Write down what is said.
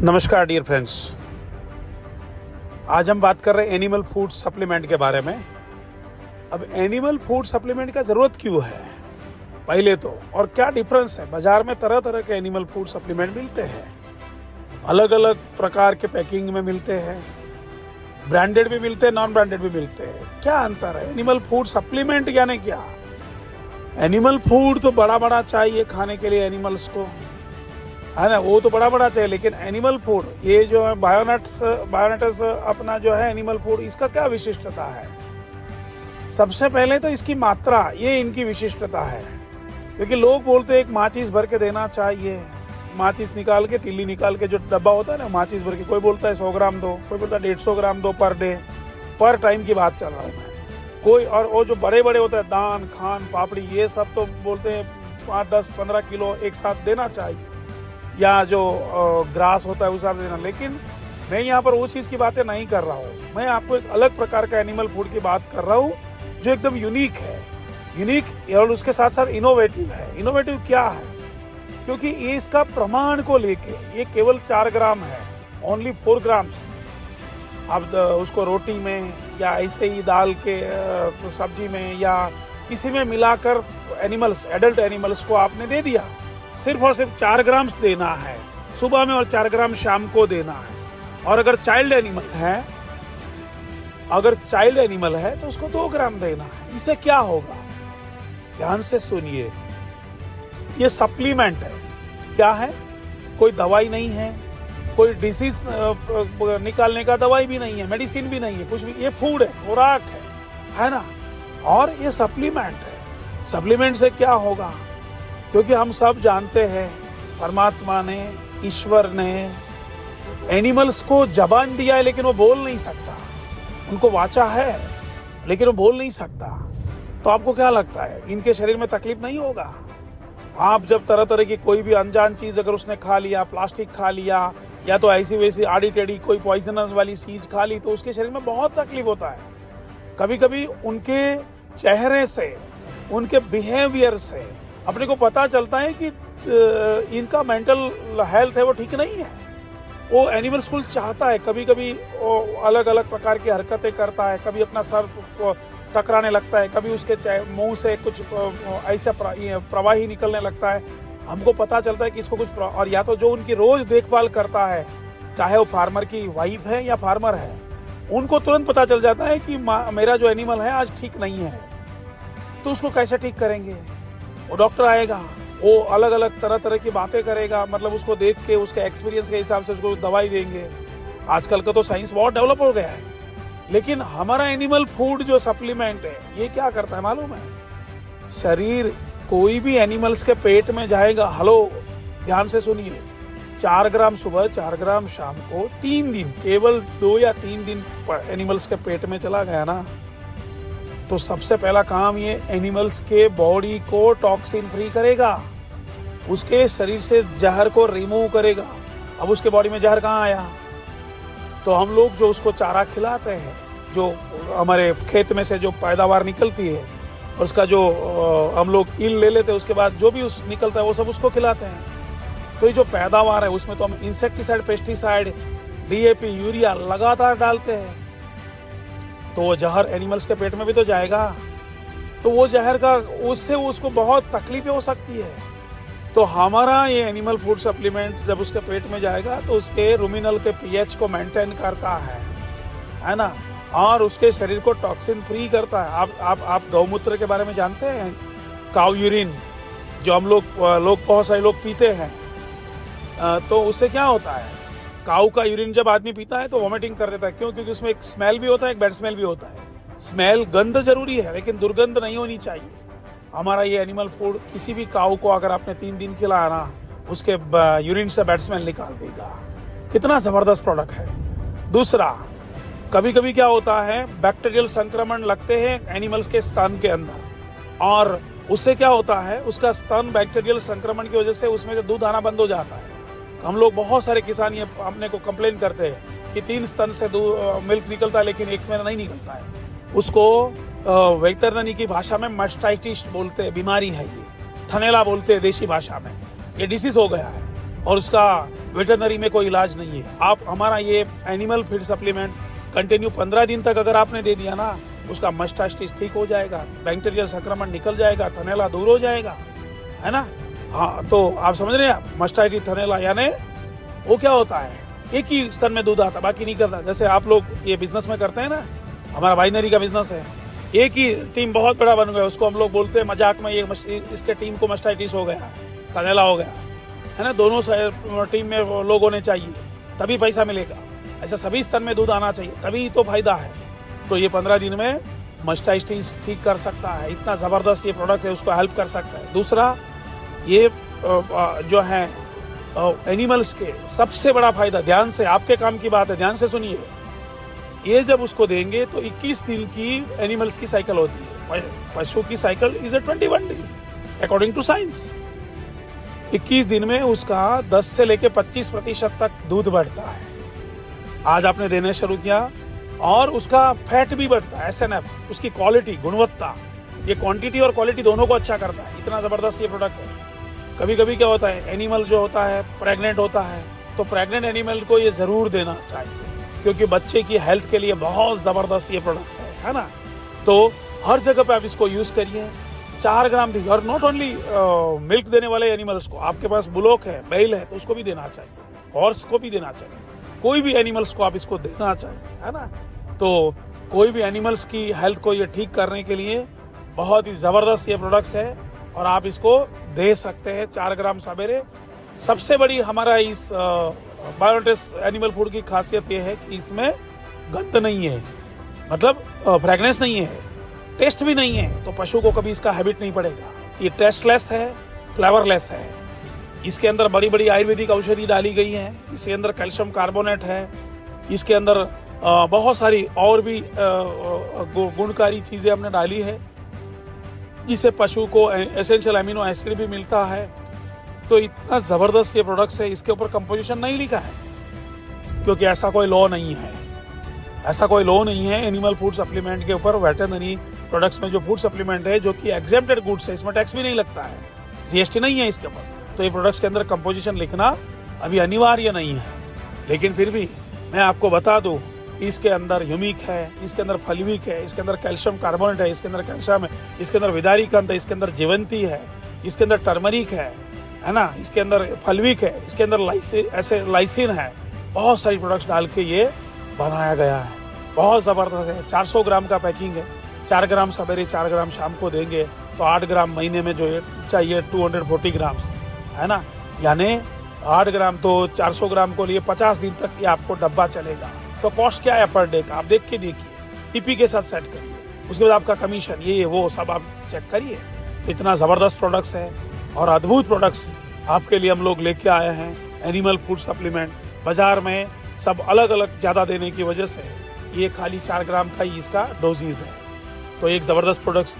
नमस्कार dear friends, आज हम बात कर रहे हैं एनिमल फूड सप्लीमेंट के बारे में। अब एनिमल फूड सप्लीमेंट का ज़रूरत क्यों है पहले तो, और क्या डिफरेंस है। बाजार में तरह तरह के एनिमल फूड सप्लीमेंट मिलते हैं, अलग अलग प्रकार के पैकिंग में मिलते हैं, ब्रांडेड भी मिलते हैं, नॉन ब्रांडेड भी मिलते हैं। क्या अंतर है? एनिमल फूड सप्लीमेंट यानी क्या? एनिमल फूड तो बड़ा बड़ा चाहिए खाने के लिए एनिमल्स को, है ना, वो तो बड़ा बड़ा चाहिए। लेकिन एनिमल फूड, ये जो है बायोनट्स अपना जो है एनिमल फूड, इसका क्या विशिष्टता है? सबसे पहले तो इसकी मात्रा, ये इनकी विशिष्टता है। क्योंकि लोग बोलते हैं एक माचिस भर के देना चाहिए, माचिस निकाल के, तिल्ली निकाल के जो डब्बा होता है ना, माचिस भर के, कोई बोलता है 100 ग्राम दो, कोई बोलता है 150 ग्राम दो पर डे, पर टाइम की बात चल रहा हूँ मैं। कोई और वो जो बड़े बड़े होते हैं दान, खान, पापड़ी, ये सब तो बोलते हैं 5, 10, 15 किलो एक साथ देना चाहिए, या जो ग्रास होता है उस हिसाब से देना। लेकिन मैं यहाँ पर वो चीज़ की बातें नहीं कर रहा हूँ। मैं आपको एक अलग प्रकार का एनिमल फूड की बात कर रहा हूँ जो एकदम यूनिक है, यूनिक और उसके साथ साथ इनोवेटिव है। इनोवेटिव क्या है? क्योंकि ये इसका प्रमाण को लेके, ये केवल 4 ग्राम है, ओनली 4 ग्राम्स। अब उसको रोटी में या ऐसे ही दाल के सब्जी में या किसी में मिलाकर एनिमल्स, एडल्ट एनिमल्स को आपने दे दिया। सिर्फ और सिर्फ 4 ग्राम्स देना है सुबह में और 4 ग्राम शाम को देना है। और अगर चाइल्ड एनिमल है तो उसको 2 ग्राम देना है। इससे क्या होगा? ध्यान से सुनिए, ये सप्लीमेंट है। क्या है? कोई दवाई नहीं है, कोई डिसीज निकालने का दवाई भी नहीं है, मेडिसिन भी नहीं है, कुछ भी। ये फूड है, खुराक है ना। और ये सप्लीमेंट है। सप्लीमेंट से क्या होगा? क्योंकि हम सब जानते हैं परमात्मा ने, ईश्वर ने एनिमल्स को जबान दिया है, लेकिन वो बोल नहीं सकता। उनको वाचा है लेकिन वो बोल नहीं सकता। तो आपको क्या लगता है, इनके शरीर में तकलीफ नहीं होगा? आप जब तरह तरह की कोई भी अनजान चीज अगर उसने खा लिया, प्लास्टिक खा लिया, या तो ऐसी वैसी आड़ी टेढ़ी कोई पॉइजनस वाली चीज खा ली, तो उसके शरीर में बहुत तकलीफ होता है। कभी कभी उनके चेहरे से, उनके बिहेवियर से अपने को पता चलता है कि इनका मेंटल हेल्थ है वो ठीक नहीं है। वो एनिमल स्कूल चाहता है, कभी कभी वो अलग अलग प्रकार की हरकतें करता है, कभी अपना सर टकराने लगता है, कभी उसके मुंह से कुछ ऐसा प्रवाही निकलने लगता है। हमको पता चलता है कि इसको कुछ, और या तो जो उनकी रोज देखभाल करता है, चाहे वो फार्मर की वाइफ है या फार्मर है, उनको तुरंत पता चल जाता है कि मेरा जो एनिमल है आज ठीक नहीं है। तो उसको कैसे ठीक करेंगे? वो डॉक्टर आएगा, वो अलग अलग तरह तरह की बातें करेगा, मतलब उसको देख के उसके एक्सपीरियंस के हिसाब से उसको दवाई देंगे। आजकल का तो साइंस बहुत डेवलप हो गया है। लेकिन हमारा एनिमल फूड जो सप्लीमेंट है, ये क्या करता है मालूम है? शरीर, कोई भी एनिमल्स के पेट में जाएगा, हेलो ध्यान से सुनिए, 4 ग्राम सुबह, 4 ग्राम शाम को, 3 दिन, केवल 2 या 3 दिन एनिमल्स के पेट में चला गया ना, तो सबसे पहला काम ये एनिमल्स के बॉडी को टॉक्सिन फ्री करेगा, उसके शरीर से जहर को रिमूव करेगा। अब उसके बॉडी में जहर कहाँ आया? तो हम लोग जो उसको चारा खिलाते हैं, जो हमारे खेत में से जो पैदावार निकलती है, उसका जो हम लोग ईल ले लेते हैं, उसके बाद जो भी उस निकलता है वो सब उसको खिलाते हैं। तो ये जो पैदावार है उसमें तो हम इंसेक्टिसाइड, पेस्टिसाइड, DAP, यूरिया लगातार डालते हैं। तो वो जहर एनिमल्स के पेट में भी तो जाएगा। तो वो जहर का, उससे उसको बहुत तकलीफें हो सकती है। तो हमारा ये एनिमल फूड सप्लीमेंट जब उसके पेट में जाएगा तो उसके रूमिनल के pH को मेंटेन करता है ना, और उसके शरीर को टॉक्सिन फ्री करता है। आप गौमूत्र के बारे में जानते हैं? काउ यूरिन जो हम लोग बहुत सारे लोग पीते हैं, तो उससे क्या होता है? काऊ का यूरिन जब आदमी पीता है तो वॉमिटिंग कर देता है। क्यों? क्योंकि उसमें एक स्मेल भी होता है, एक बैड स्मेल भी होता है। स्मेल, गंध जरूरी है, लेकिन दुर्गंध नहीं होनी चाहिए। हमारा ये एनिमल फूड किसी भी काऊ को अगर आपने 3 दिन खिलाया ना, उसके यूरिन से बैड स्मेल निकाल देगा। कितना जबरदस्त प्रोडक्ट है। दूसरा, कभी कभी क्या होता है, बैक्टीरियल संक्रमण लगते हैं एनिमल्स के स्तन के अंदर, और उससे क्या होता है, उसका स्तन बैक्टीरियल संक्रमण की वजह से उसमें से दूध आना बंद हो जाता है। हम लोग बहुत सारे किसान ये अपने को कंप्लेन करते हैं कि 3 स्तन से मिल्क निकलता है लेकिन 1 में नहीं निकलता है। उसको वेटरनरी की भाषा में मास्टाइटिस बोलते हैं, बीमारी है ये, थनेला बोलते हैं देसी भाषा में। ये डिसीज हो गया है। और उसका वेटरनरी में कोई इलाज नहीं है। आप हमारा ये एनिमल फीड सप्लीमेंट कंटिन्यू 15 दिन तक अगर आपने दे दिया ना, उसका मस्टाइटिस ठीक हो जाएगा, बैक्टीरियल संक्रमण निकल जाएगा, थनैला दूर हो जाएगा, है ना। हाँ, तो आप समझ रहे हैं, मस्टाइटिस थनैला यानी वो क्या होता है, एक ही स्तन में दूध आता, बाकी नहीं करता। जैसे आप लोग ये बिजनेस में करते हैं ना, हमारा बाइनरी का बिजनेस है, एक ही टीम बहुत बड़ा बन गया, उसको हम लोग बोलते हैं मजाक में, ये इसके टीम को मस्टाइटिस हो गया, थनैला हो गया, है ना। दोनों टीम में लोग होने चाहिए, तभी पैसा मिलेगा। ऐसा सभी स्तन में दूध आना चाहिए, तभी तो फायदा है। तो ये 15 दिन में मस्टाइटिस ठीक कर सकता है, इतना ज़बरदस्त ये प्रोडक्ट है, उसको हेल्प कर सकता है। दूसरा, ये जो है एनिमल्स के सबसे बड़ा फायदा, ध्यान से, आपके काम की बात है, ध्यान से सुनिए, ये जब उसको देंगे तो 21 दिन की एनिमल्स की साइकिल होती है। पशु की cycle is 21 days according to science. 21 दिन में उसका 10 से लेके 25% तक दूध बढ़ता है। आज आपने देने शुरू किया और उसका फैट भी बढ़ता है, SNF, उसकी क्वालिटी, गुणवत्ता, ये क्वांटिटी और क्वालिटी दोनों को अच्छा करता है। इतना ज़बरदस्त ये प्रोडक्ट है। कभी कभी क्या होता है, एनिमल जो होता है प्रेग्नेंट होता है, तो प्रेग्नेंट एनिमल को ये ज़रूर देना चाहिए, क्योंकि बच्चे की हेल्थ के लिए बहुत ज़बरदस्त ये प्रोडक्ट्स है ना। तो हर जगह पे आप इसको यूज़ करिए। 4 ग्राम दी, और नॉट ओनली मिल्क देने वाले एनिमल्स को, आपके पास बुलोक है, बैल है, तो उसको भी देना चाहिए, हॉर्स को भी देना चाहिए, कोई भी एनिमल्स को आप इसको देना चाहिए, है ना। तो कोई भी एनिमल्स की हेल्थ को ये ठीक करने के लिए बहुत ही ज़बरदस्त ये प्रोडक्ट्स है, और आप इसको दे सकते हैं 4 ग्राम सवेरे। सबसे बड़ी हमारा इस बायोटेस एनिमल फूड की खासियत ये है कि इसमें गंध नहीं है, मतलब फ्रेगनेंस नहीं है, टेस्ट भी नहीं है, तो पशु को कभी इसका हैबिट नहीं पड़ेगा। ये टेस्टलेस है, फ्लेवरलेस है। इसके अंदर बड़ी बड़ी आयुर्वेदिक औषधि डाली गई है, इसके अंदर कैल्शियम कार्बोनेट है, इसके अंदर बहुत सारी और भी गुणकारी चीज़ें हमने डाली है, जिससे पशु को एसेंशियल अमीनो एसिड भी मिलता है। तो इतना ज़बरदस्त ये प्रोडक्ट्स है। इसके ऊपर कंपोजिशन नहीं लिखा है, क्योंकि ऐसा कोई लॉ नहीं है, ऐसा कोई लॉ नहीं है एनिमल फूड सप्लीमेंट के ऊपर। वेटरनरी प्रोडक्ट्स में जो फूड सप्लीमेंट है, जो कि एग्जेम्प्टेड गुड्स है, इसमें टैक्स भी नहीं लगता है, GST नहीं है इसके ऊपर। तो ये प्रोडक्ट्स के अंदर कंपोजिशन लिखना अभी अनिवार्य नहीं है, लेकिन फिर भी मैं आपको बता दूँ, इसके अंदर ह्यूमिक है, इसके अंदर फलविक है, इसके अंदर कैल्शियम कार्बोनेट है, इसके अंदर कैल्शियम है, इसके अंदर विदारी कंद है, इसके अंदर जीवंती है, इसके अंदर टर्मरिक है ना, इसके अंदर फलविक है, इसके अंदर लाइसिन है। बहुत सारी प्रोडक्ट्स डाल के ये बनाया गया है, बहुत ज़बरदस्त है। 400 ग्राम का पैकिंग है, 4 ग्राम सवेरे, 4 ग्राम शाम को देंगे, तो 8 ग्राम महीने में जो चाहिए 240 ग्राम्स, है ना। यानी 8 ग्राम तो 400 ग्राम को लिए 50 दिन तक ये आपको डब्बा चलेगा। तो कॉस्ट क्या है पर डे का, आप देख के देखिए, टीपी के साथ सेट करिए, उसके बाद आपका कमीशन, ये वो सब आप चेक करिए। इतना ज़बरदस्त प्रोडक्ट्स है और अद्भुत प्रोडक्ट्स आपके लिए हम लोग लेके आए हैं। एनिमल फूड सप्लीमेंट बाजार में सब अलग अलग ज़्यादा देने की वजह से ये खाली 4 ग्राम का ही इसका डोजेज है। तो एक ज़बरदस्त प्रोडक्ट्स